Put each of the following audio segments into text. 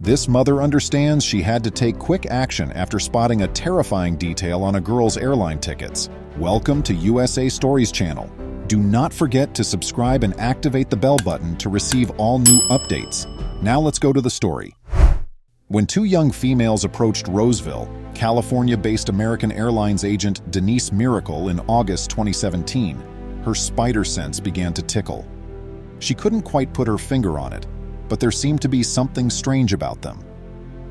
This mother understands she had to take quick action after spotting a terrifying detail on a girl's airline tickets. Welcome to USA Stories channel. Do not forget to subscribe and activate the bell button to receive all new updates. Now let's go to the story. When two young females approached Roseville, California-based American Airlines agent Denise Miracle in August 2017, her spider sense began to tickle. She couldn't quite put her finger on it, but there seemed to be something strange about them.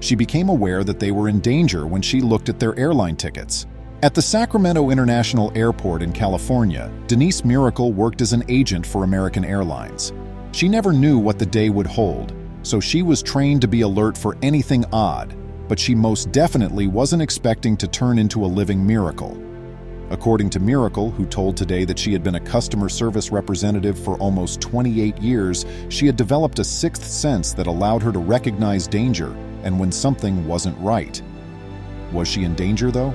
She became aware that they were in danger when she looked at their airline tickets. At the Sacramento International Airport in California, Denise Miracle worked as an agent for American Airlines. She never knew what the day would hold, so she was trained to be alert for anything odd, but she most definitely wasn't expecting to turn into a living miracle. According to Miracle, who told Today that she had been a customer service representative for almost 28 years, she had developed a sixth sense that allowed her to recognize danger and when something wasn't right. Was she in danger, though?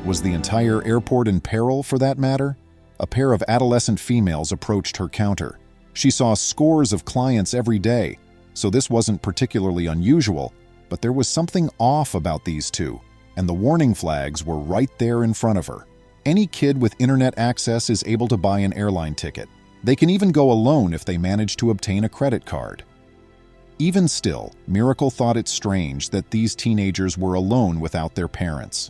Was the entire airport in peril, for that matter? A pair of adolescent females approached her counter. She saw scores of clients every day, so this wasn't particularly unusual, but there was something off about these two, and the warning flags were right there in front of her. Any kid with internet access is able to buy an airline ticket. They can even go alone if they manage to obtain a credit card. Even still, Miracle thought it strange that these teenagers were alone without their parents.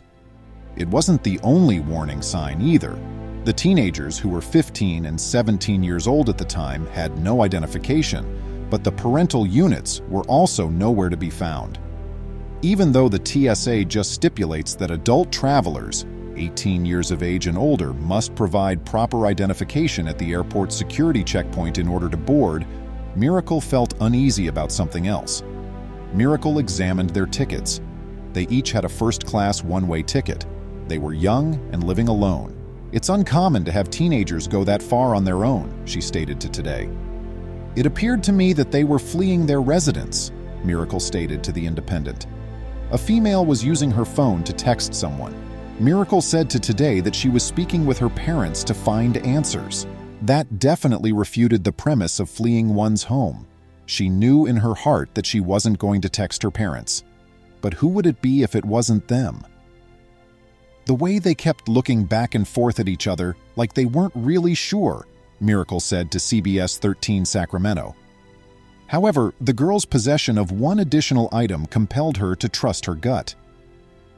It wasn't the only warning sign either. The teenagers, who were 15 and 17 years old at the time, had no identification, but the parental units were also nowhere to be found. Even though the TSA just stipulates that adult travelers, 18 years of age and older, must provide proper identification at the airport security checkpoint in order to board, Miracle felt uneasy about something else. Miracle examined their tickets. They each had a first-class one-way ticket. They were young and living alone. It's uncommon to have teenagers go that far on their own, she stated to Today. It appeared to me that they were fleeing their residence, Miracle stated to The Independent. A female was using her phone to text someone. Miracle said to Today that she was speaking with her parents to find answers. That definitely refuted the premise of fleeing one's home. She knew in her heart that she wasn't going to text her parents. But who would it be if it wasn't them? The way they kept looking back and forth at each other like they weren't really sure, Miracle said to CBS 13 Sacramento. However, the girl's possession of one additional item compelled her to trust her gut.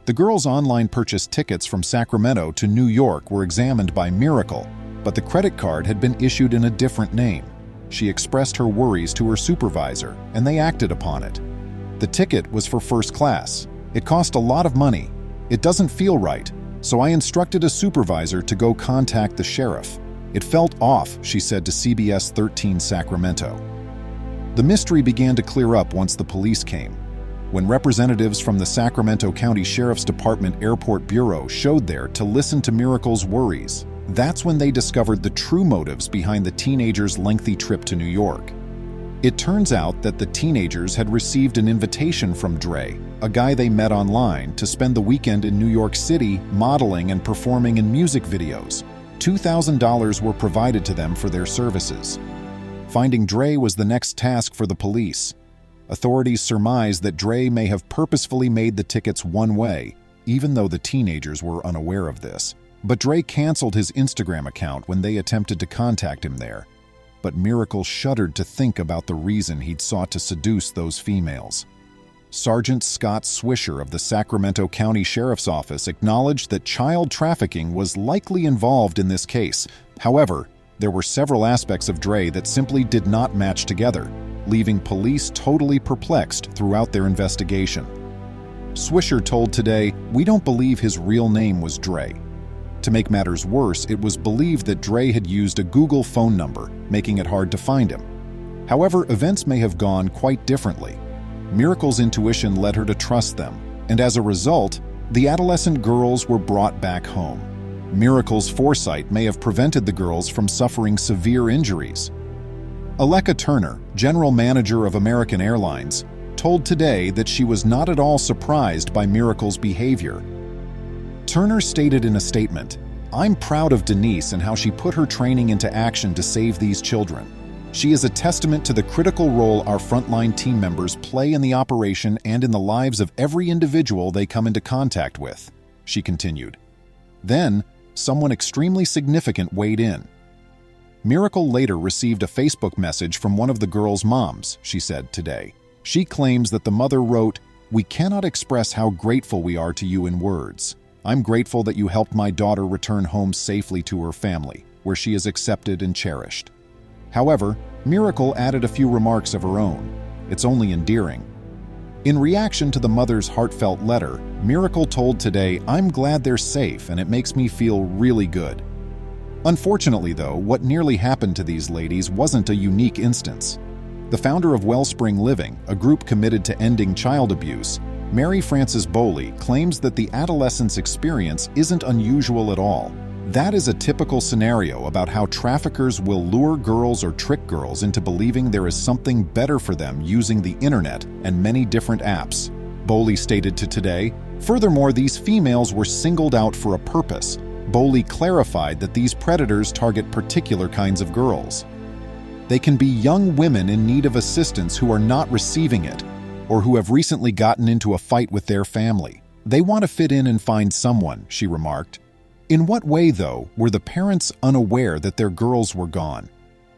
The girl's online purchased tickets from Sacramento to New York were examined by Miracle, but the credit card had been issued in a different name. She expressed her worries to her supervisor, and they acted upon it. The ticket was for first class. It cost a lot of money. It doesn't feel right, so I instructed a supervisor to go contact the sheriff. It felt off, she said to CBS 13 Sacramento. The mystery began to clear up once the police came. When representatives from the Sacramento County Sheriff's Department Airport Bureau showed there to listen to Miracle's worries, that's when they discovered the true motives behind the teenagers' lengthy trip to New York. It turns out that the teenagers had received an invitation from Dre, a guy they met online, to spend the weekend in New York City modeling and performing in music videos. $2,000 were provided to them for their services. Finding Dre was the next task for the police. Authorities surmised that Dre may have purposefully made the tickets one way, even though the teenagers were unaware of this. But Dre canceled his Instagram account when they attempted to contact him there. But Miracle shuddered to think about the reason he'd sought to seduce those females. Sergeant Scott Swisher of the Sacramento County Sheriff's Office acknowledged that child trafficking was likely involved in this case. However, there were several aspects of Dre that simply did not match together, leaving police totally perplexed throughout their investigation. Swisher told Today, "We don't believe his real name was Dre." To make matters worse, it was believed that Dre had used a Google phone number, making it hard to find him. However, events may have gone quite differently. Miracle's intuition led her to trust them, and as a result, the adolescent girls were brought back home. Miracle's foresight may have prevented the girls from suffering severe injuries. Aleka Turner, general manager of American Airlines, told Today that she was not at all surprised by Miracle's behavior. Turner stated in a statement, "I'm proud of Denise and how she put her training into action to save these children. She is a testament to the critical role our frontline team members play in the operation and in the lives of every individual they come into contact with, she continued. Then, someone extremely significant weighed in. Miracle later received a Facebook message from one of the girls' moms, she said today. She claims that the mother wrote, "We cannot express how grateful we are to you in words. I'm grateful that you helped my daughter return home safely to her family, where she is accepted and cherished." However, Miracle added a few remarks of her own. It's only endearing. In reaction to the mother's heartfelt letter, Miracle told today, "I'm glad they're safe and it makes me feel really good." Unfortunately, though, what nearly happened to these ladies wasn't a unique instance. The founder of Wellspring Living, a group committed to ending child abuse, Mary Frances Bowley, claims that the adolescent's experience isn't unusual at all. That is a typical scenario about how traffickers will lure girls or trick girls into believing there is something better for them using the internet and many different apps, Bowley stated to Today. Furthermore, these females were singled out for a purpose. Bowley clarified that these predators target particular kinds of girls. They can be young women in need of assistance who are not receiving it, or who have recently gotten into a fight with their family. They want to fit in and find someone, she remarked. In what way, though, were the parents unaware that their girls were gone?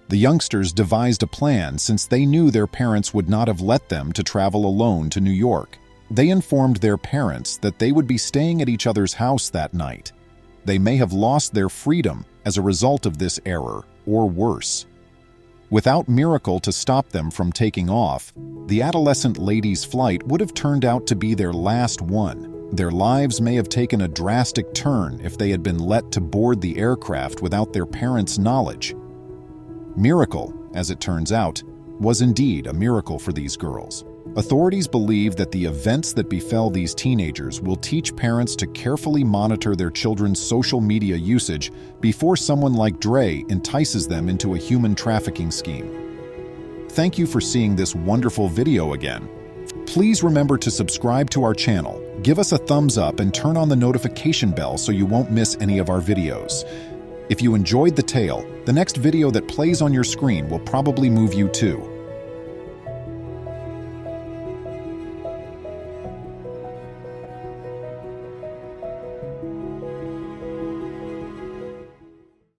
The youngsters devised a plan since they knew their parents would not have let them to travel alone to New York. They informed their parents that they would be staying at each other's house that night. They may have lost their freedom as a result of this error, or worse. Without Miracle to stop them from taking off, the adolescent lady's flight would have turned out to be their last one. Their lives may have taken a drastic turn if they had been let to board the aircraft without their parents' knowledge. Miracle, as it turns out, was indeed a miracle for these girls. Authorities believe that the events that befell these teenagers will teach parents to carefully monitor their children's social media usage before someone like Dre entices them into a human trafficking scheme. Thank you for seeing this wonderful video again. Please remember to subscribe to our channel, give us a thumbs up, and turn on the notification bell so you won't miss any of our videos. If you enjoyed the tale, the next video that plays on your screen will probably move you too.